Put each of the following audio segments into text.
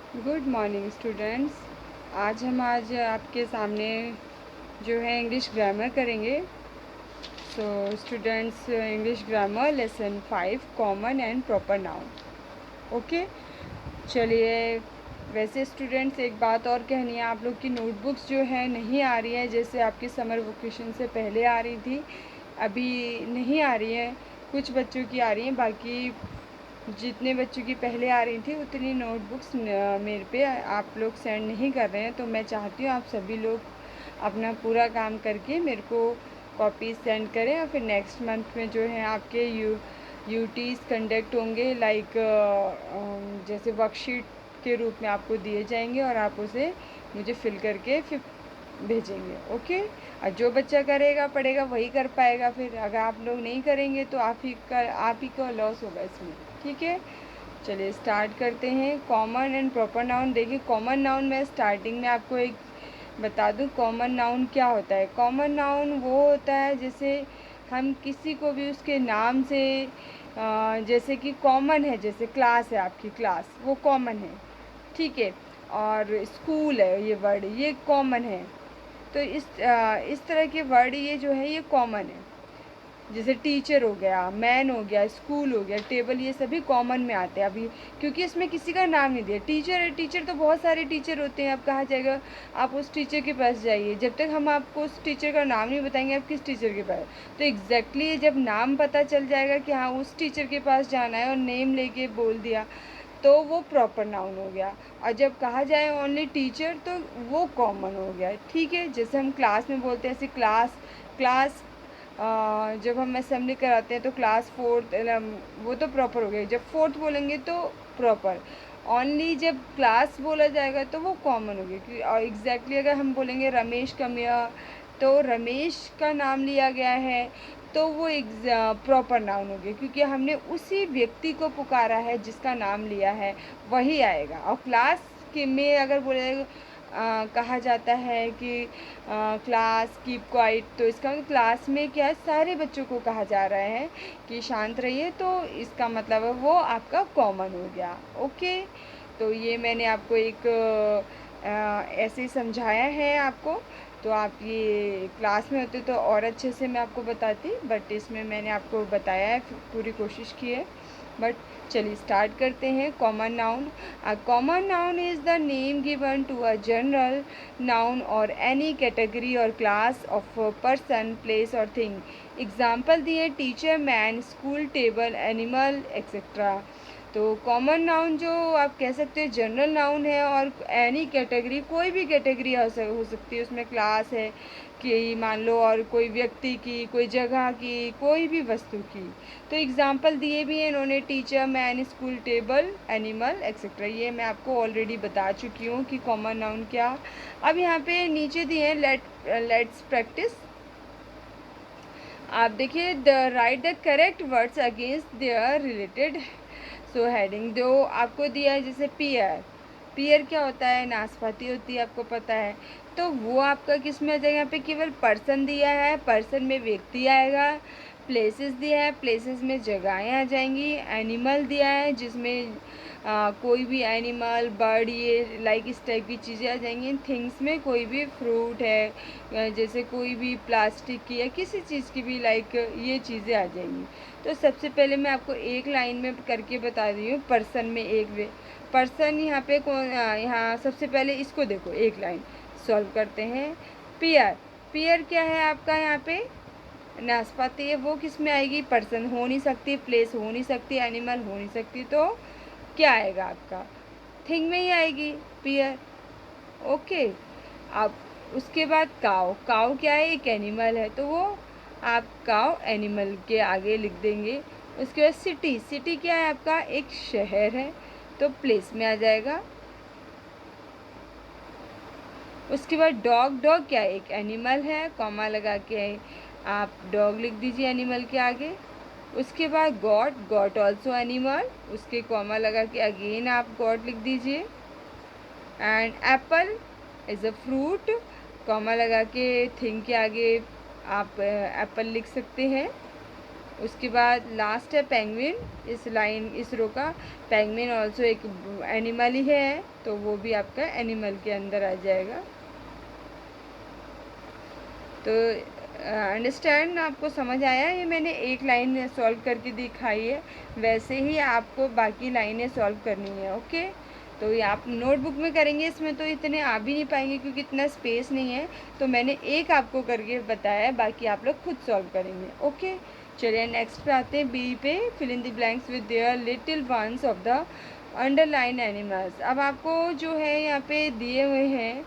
Good morning students. आज आपके सामने जो है इंग्लिश ग्रामर करेंगे। So students, English grammar lesson 5 common and proper noun. Okay, चलिए। वैसे स्टूडेंट्स, एक बात और कहनी है, आप लोग की नोटबुक्स जो है नहीं आ रही है जैसे आपकी समर वेकेशन से पहले आ रही थी, अभी नहीं आ रही है। कुछ बच्चों की आ रही हैं, बाकी जितने बच्चों की पहले आ रही थी उतनी नोटबुक्स मेरे पे आप लोग सेंड नहीं कर रहे हैं। तो मैं चाहती हूँ आप सभी लोग अपना पूरा काम करके मेरे को कॉपीज सेंड करें, और फिर नेक्स्ट मंथ में जो है आपके यूटीज़ कंडक्ट होंगे, लाइक जैसे वर्कशीट के रूप में आपको दिए जाएंगे और आप उसे मुझे फिल करके फिर भेजेंगे। ओके, और जो बच्चा करेगा पढ़ेगा वही कर पाएगा। फिर अगर आप लोग नहीं करेंगे तो आप ही का लॉस होगा इसमें। ठीक है, चलिए स्टार्ट करते हैं। Common and proper noun. देखिए, कॉमन नाउन मैं स्टार्टिंग में आपको एक बता दूं, कॉमन नाउन क्या होता है। कॉमन नाउन वो होता है जैसे हम किसी को भी उसके नाम से, जैसे कि कॉमन है, जैसे क्लास है, आपकी क्लास वो कॉमन है। ठीक है, और स्कूल है, ये वर्ड ये कॉमन है। तो इस तरह के वर्ड ये जो है ये कॉमन है। जैसे टीचर हो गया, मैन हो गया, स्कूल हो गया, टेबल, ये सभी कॉमन में आते हैं अभी, क्योंकि इसमें किसी का नाम नहीं दिया। टीचर है, टीचर तो बहुत सारे टीचर होते हैं। अब कहा जाएगा आप उस टीचर के पास जाइए, जब तक हम आपको उस टीचर का नाम नहीं बताएंगे आप किस टीचर के पास। तो एग्जैक्टली जब नाम पता चल जाएगा कि हाँ उस टीचर के पास जाना है और नेम लेके बोल दिया, तो वो प्रॉपर नाउन हो गया। और जब कहा जाए ओनली टीचर तो वो कॉमन हो गया। ठीक है, जैसे हम क्लास में बोलते हैं ऐसे क्लास, क्लास जब हम असेंबली कराते हैं तो क्लास फोर्थ, वो तो प्रॉपर हो गया। जब फोर्थ बोलेंगे तो प्रॉपर। ओनली जब क्लास बोला जाएगा तो वो कॉमन हो गया। क्योंकि और एग्जैक्टली अगर हम बोलेंगे रमेश कमिया, तो रमेश का नाम लिया गया है तो वो एक प्रॉपर नाउन हो गया, क्योंकि हमने उसी व्यक्ति को पुकारा है जिसका नाम लिया है, वही आएगा। और क्लास के में अगर बोले कहा जाता है कि क्लास कीप क्वाइट, तो इसका मतलब क्लास में क्या है, सारे बच्चों को कहा जा रहा है कि शांत रहिए, तो इसका मतलब है वो आपका कॉमन हो गया। ओके, तो ये मैंने आपको एक ऐसे ही समझाया है आपको। तो आप ये क्लास में होते तो और अच्छे से मैं आपको बताती, बट इसमें मैंने आपको बताया है, पूरी कोशिश की है। बट चलिए स्टार्ट करते हैं। Common noun. A common noun is the name given to a general noun or any category or class of person, place or thing. Example दिए teacher, man, school, table, animal etcetera. तो common noun जो आप कह सकते हो general noun है, और any category, कोई भी कैटेगरी हो सकती है उसमें, क्लास है कि मान लो, और कोई व्यक्ति की, कोई जगह की, कोई भी वस्तु की। तो एग्जाम्पल दिए भी हैं इन्होंने, teacher, man, school, table, animal etcetera. ये मैं आपको ऑलरेडी बता चुकी हूँ कि कॉमन नाउन क्या। अब यहाँ पे नीचे दिए हैं लेट्स प्रैक्टिस। आप देखिए, the right the correct words against their related. So heading जो आपको दिया है, जैसे पियर, पियर क्या होता है, नाशपाती होती है, आपको पता है। तो वो आपका किस में आ जाएगा, यहाँ पे केवल पर्सन दिया है, पर्सन में व्यक्ति आएगा। प्लेसेस दिया है, प्लेसेस में जगहें आ जाएंगी। एनिमल दिया है जिसमें कोई भी एनिमल, बर्ड, ये लाइक इस टाइप की चीज़ें आ जाएंगी। थिंग्स में कोई भी फ्रूट है, जैसे कोई भी प्लास्टिक की या किसी चीज़ की भी, लाइक ये चीज़ें आ जाएंगी। तो सबसे पहले मैं आपको एक लाइन में करके बता रही हूँ, पर्सन में एक वे पर्सन यहाँ पे कौन, यहाँ सबसे पहले इसको देखो, एक लाइन सॉल्व करते हैं। पियर, पियर क्या है आपका, यहाँ पे नाशपाती है, वो किस में आएगी, पर्सन हो नहीं सकती, प्लेस हो नहीं सकती, एनिमल हो नहीं सकती, तो क्या आएगा आपका, थिंग में ही आएगी, पियर। ओके, अब उसके बाद काव, काव क्या है, एक एनिमल है, तो वो आप काव एनिमल के आगे लिख देंगे। उसके बाद सिटी, सिटी क्या है आपका, एक शहर है, तो प्लेस में आ जाएगा। उसके बाद डॉग, डॉग क्या है, एक एनिमल है, कॉमा लगा के आप डॉग लिख दीजिए एनिमल के आगे। उसके बाद गॉट, गॉट ऑल्सो एनिमल, उसके कॉमा लगा के अगेन आप गॉट लिख दीजिए। And Apple is a fruit, comma लगा के थिंग के आगे आप एप्पल लिख सकते हैं। उसके बाद लास्ट है पेंगुइन, इस रो का। पेंगुइन ऑल्सो एक एनिमल ही है, तो वो भी आपका एनिमल के अंदर आ जाएगा। तो अंडरस्टैंड, आपको समझ आया? ये मैंने एक लाइन सॉल्व करके दिखाई है, वैसे ही आपको बाकी लाइनें सॉल्व करनी है। ओके, तो ये आप नोटबुक में करेंगे, इसमें तो इतने आ भी नहीं पाएंगे क्योंकि इतना स्पेस नहीं है। तो मैंने एक आपको करके बताया है, बाकी आप लोग खुद सॉल्व करेंगे। ओके, चलिए नेक्स्ट पे आते हैं, बी पे। Fill in the blanks with their little ones of the underline animals. अब आपको जो है यहाँ पे दिए हुए हैं,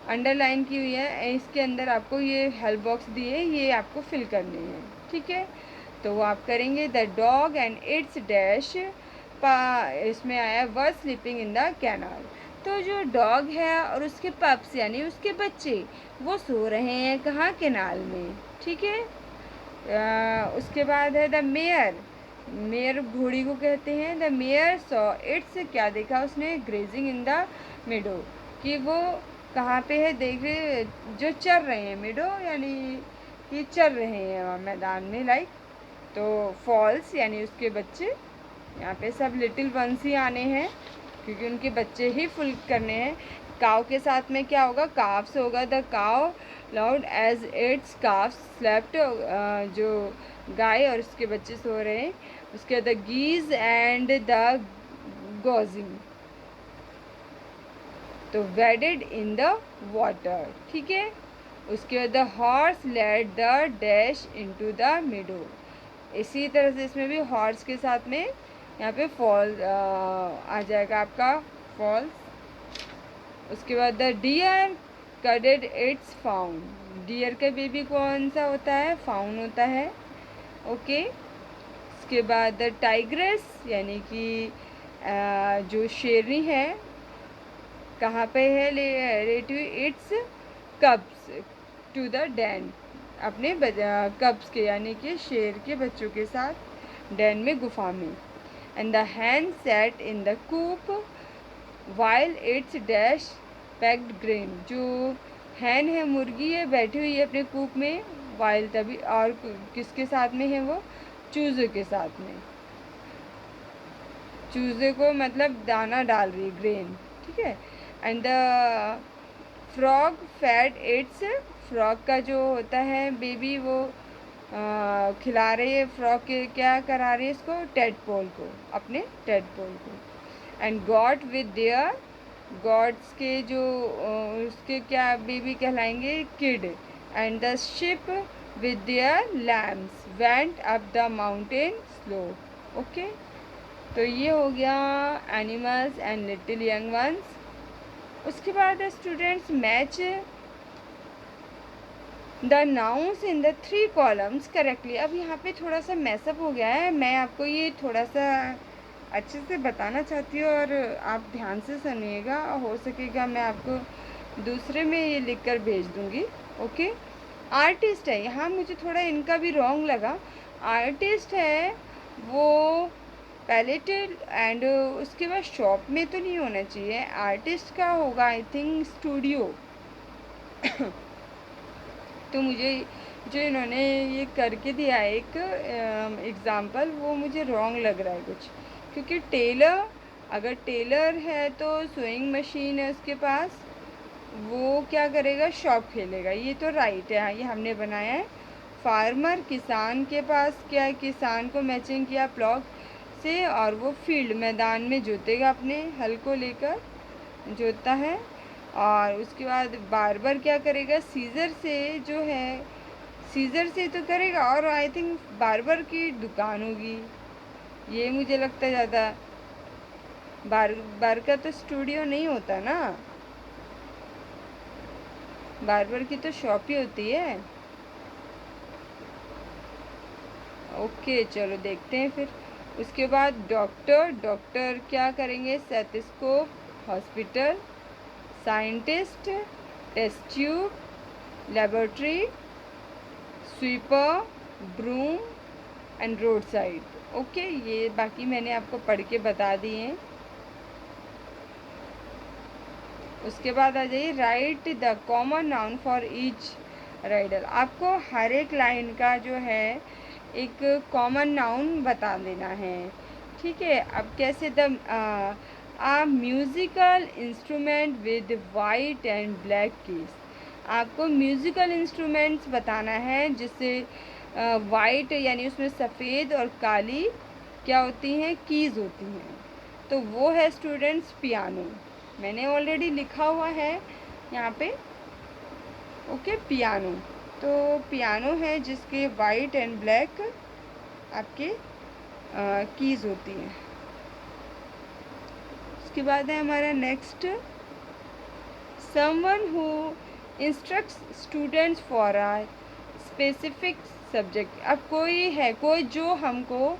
अंडरलाइन की हुई है, इसके अंदर आपको ये हेल्प बॉक्स दिए, ये आपको फिल करने हैं। ठीक है, तो वो आप करेंगे। The dog and it's dash, इसमें आया were sleeping in the canal. तो जो डॉग है और उसके पप्स यानी उसके बच्चे, वो सो रहे हैं कहाँ? कैनाल में। ठीक है, उसके बाद है द मेयर। मेयर घोड़ी को कहते हैं। द मेयर सॉ इट्स, क्या देखा उसने? ग्रेजिंग इन द मिडो, कि वो कहाँ पे है? देख रहे जो चर रहे हैं, मिडो यानी कि चर रहे हैं मैदान में, लाइक। तो फॉल्स यानी उसके बच्चे, यहाँ पे सब लिटिल वंस ही आने हैं क्योंकि उनके बच्चे ही फुल करने हैं। काव के साथ में क्या होगा? काव्स होगा। The cow lowed as its calves slept, जो गाय और उसके बच्चे सो रहे हैं। उसके बाद the geese and the goslings, तो वेडेड इन द वाटर। ठीक है, उसके बाद the horse led the dash into the meadow. इसी तरह से इसमें भी हॉर्स के साथ में यहाँ पे फॉल आ जाएगा आपका, फॉल्स। उसके बाद the deer cuddled its fawn. Deer का बेबी कौन सा होता है? फाउन होता है। ओके, उसके बाद द टाइग्रेस यानी कि जो शेरनी है, कहाँ पे है? रेटिव its cubs to the den, अपने कब्स के यानी कि शेर के बच्चों के साथ डैन में, गुफा में। And the hen sat in the coop while its dash pecked grain. जो हैन है, मुर्गी है, बैठी हुई है अपने कूप में, वाइल तभी, और किसके साथ में है वो? चूज़े के साथ में। चूज़े को मतलब दाना डाल रही है, ग्रेन। ठीक है, and the frog fat it's, frog का जो होता है बेबी, वो खिला रही है फ्रॉग के, क्या करा रही है इसको? टेडपोल को, अपने टेडपोल को। And goat with their, goats के जो उसके क्या बेबी कहलाएंगे? Kid. And the sheep with their lambs went up the mountain slow. Okay, तो ये हो गया animals and little young ones. उसके बाद students match the nouns in the 3 columns correctly. अब यहाँ पे थोड़ा सा मैसअप हो गया है, मैं आपको ये थोड़ा सा अच्छे से बताना चाहती हूँ और आप ध्यान से सुनिएगा। हो सकेगा मैं आपको दूसरे में ये लिख कर भेज दूँगी। ओके, आर्टिस्ट है यहाँ, मुझे थोड़ा इनका भी रॉन्ग लगा। आर्टिस्ट है वो पैलेटेड, एंड उसके बाद शॉप में तो नहीं होना चाहिए। आर्टिस्ट का होगा आई थिंक स्टूडियो। तो मुझे जो इन्होंने ये करके दिया है एक एग्ज़ाम्पल, वो मुझे रॉन्ग लग रहा है कुछ, क्योंकि टेलर, अगर टेलर है तो सोइंग मशीन है उसके पास, वो क्या करेगा? शॉप खेलेगा। ये तो राइट है, ये हमने बनाया है। फार्मर, किसान के पास क्या है? किसान को मैचिंग किया प्लॉग से, और वो फील्ड, मैदान में जोतेगा, अपने हल को लेकर जोतता है। और उसके बाद बार्बर क्या करेगा? सीज़र से, जो है सीज़र से तो करेगा, और आई थिंक बार्बर की दुकान होगी, ये मुझे लगता है ज़्यादा। बार्बर का तो स्टूडियो नहीं होता ना, बार्बर की तो शॉप ही होती है। ओके, चलो देखते हैं फिर। उसके बाद डॉक्टर, डॉक्टर क्या करेंगे? Stethoscope, hospital. Scientist, test tube, laboratory, sweeper, broom and road side. Okay, ये बाकी मैंने आपको पढ़ के बता दिए हैं। उसके बाद आ जाइए, write the common noun for each rider. आपको हर एक लाइन का जो है एक कॉमन नाउन बता देना है, ठीक है। अब कैसे a musical instrument with white and black keys, आपको म्यूज़िकल इंस्ट्रूमेंट्स बताना है जिससे वाइट यानी उसमें सफ़ेद और काली क्या होती हैं, कीज़ होती हैं। तो वो है स्टूडेंट्स पियानो, मैंने ऑलरेडी लिखा हुआ है यहाँ पे, ओके पियानो। तो पियानो है जिसके वाइट एंड ब्लैक आपके कीज़ होती हैं। उसके बाद है हमारा next, someone who instructs students for a specific subject. अब कोई जो हमको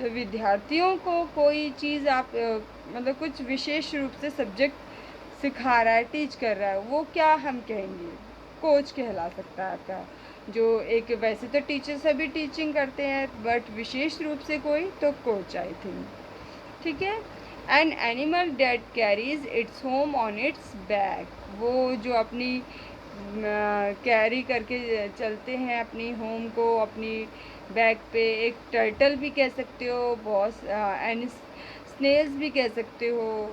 विद्यार्थियों को कोई चीज़ आप मतलब कुछ विशेष रूप से सब्जेक्ट सिखा रहा है, टीच कर रहा है, वो क्या हम कहेंगे, कोच कहला सकता है आपका। जो एक वैसे तो टीचर सभी टीचिंग करते हैं बट विशेष रूप से कोई तो कोच आई थिंक, ठीक है। An animal that carries its home on it's back, वो जो अपनी कैरी करके चलते हैं अपनी होम को अपनी बैक पे, एक टर्टल भी कह सकते हो, बहुत एंड स्नेल्स भी कह सकते हो।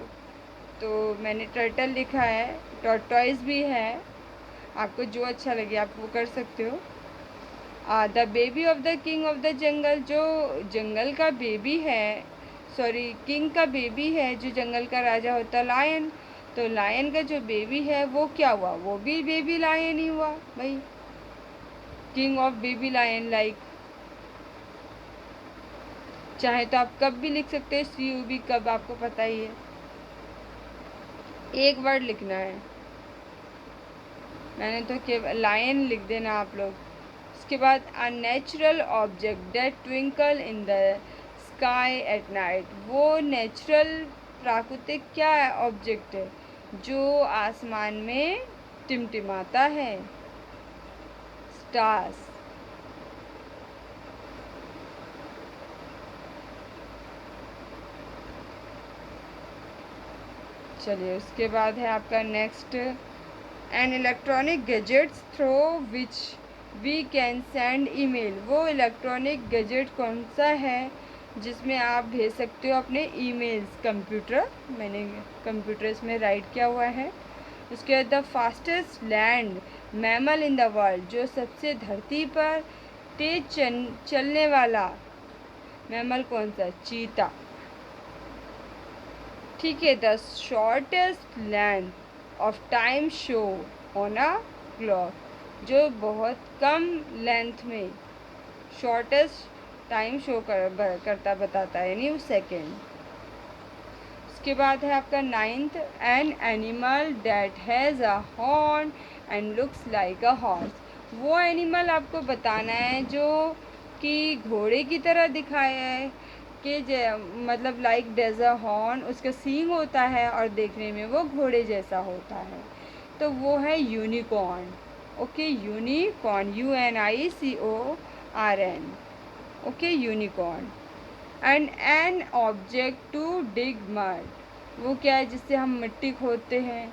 तो मैंने टर्टल लिखा है, टॉर्टॉइस भी है, आपको जो अच्छा लगे आप वो कर सकते हो। The baby of the king of the jungle, जो जंगल का बेबी है, सॉरी किंग का बेबी है, जो जंगल का राजा होता है लायन, तो लायन का जो बेबी है वो क्या हुआ, वो भी बेबी लायन ही हुआ भाई, king of baby lion. Like चाहे तो आप कब भी लिख सकते हैं, CUB कब, आपको पता ही है, एक वर्ड लिखना है, मैंने तो केवल लायन लिख देना आप लोग। उसके बाद a natural object that twinkle in the sky at night, वो नेचुरल प्राकृतिक क्या है, ऑब्जेक्ट है जो आसमान में टिमटिमाता है, स्टार्स। चलिए उसके बाद है आपका next, an electronic gadgets through which we can send email, वो इलेक्ट्रॉनिक गैजेट कौन सा है जिसमें आप भेज सकते हो अपने ईमेल्स, कंप्यूटर, मैंने कंप्यूटर इसमें राइट किया हुआ है। उसके बाद the fastest land mammal in the world, जो सबसे धरती पर तेज चलने वाला मैमल कौन सा, चीता, ठीक है। The shortest length of time show on a clock, जो बहुत कम लेंथ में शॉर्टेस्ट टाइम शो करता बताता है, यानी सेकेंड। उसके बाद है आपका ninth, an animal that has a horn and looks like a horse, वो एनिमल आपको बताना है जो कि घोड़े की तरह दिखाया है कि मतलब लाइक डेज अ हॉर्न, उसका सींग होता है और देखने में वो घोड़े जैसा होता है, तो वो है unicorn, okay unicorn, UNICORN, okay unicorn. And an object to dig mud, वो क्या है जिससे हम मिट्टी खोदते हैं,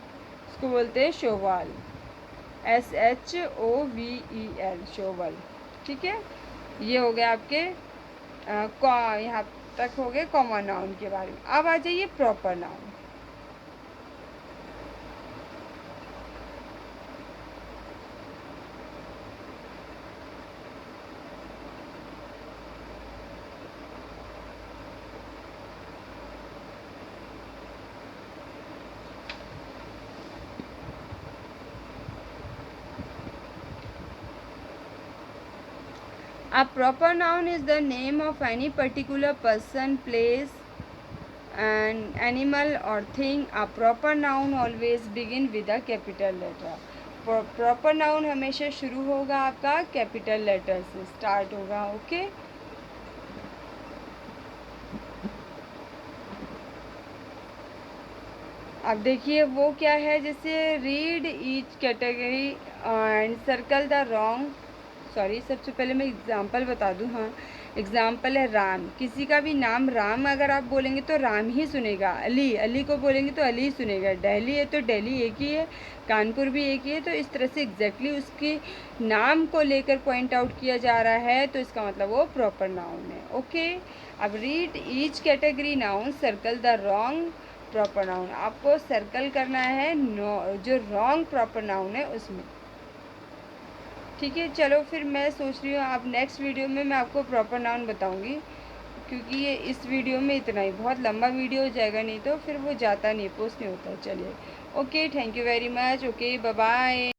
उसको बोलते हैं शोवाल, SHOVEL, शोवल, ठीक है। ये हो गया आपके यहाँ तक हो गए कॉमन नाउन के बारे में। अब आ जाइए proper noun. A proper noun is the name of any particular person, place, an animal or thing. A proper noun always begin with a capital letter. Proper noun हमेशा शुरू होगा आपका कैपिटल लेटर से स्टार्ट होगा, okay. अब देखिए वो क्या है, जैसे read each category and circle the wrong, sorry सबसे पहले मैं एग्जांपल बता दूँ, हाँ, एग्जाम्पल है राम, किसी का भी नाम राम अगर आप बोलेंगे तो राम ही सुनेगा। अली, अली को बोलेंगे तो अली सुनेगा। दिल्ली है तो दिल्ली एक ही है, कानपुर भी एक ही है। तो इस तरह से एग्जैक्टली उसके नाम को लेकर पॉइंट आउट किया जा रहा है, तो इसका मतलब वो प्रॉपर नाउन है। ओके, अब read each category noun, circle the wrong proper noun. आपको सर्कल करना है जो रॉन्ग प्रॉपर नाउन है उसमें। ठीक है, चलो फिर मैं सोच रही हूँ आप नेक्स्ट वीडियो में मैं आपको प्रॉपर नाउन बताऊँगी, क्योंकि ये इस वीडियो में इतना ही, बहुत लंबा वीडियो हो जाएगा, नहीं तो फिर वो जाता नहीं, पोस्ट नहीं होता। चलिए, okay, thank you very much, okay, bye bye.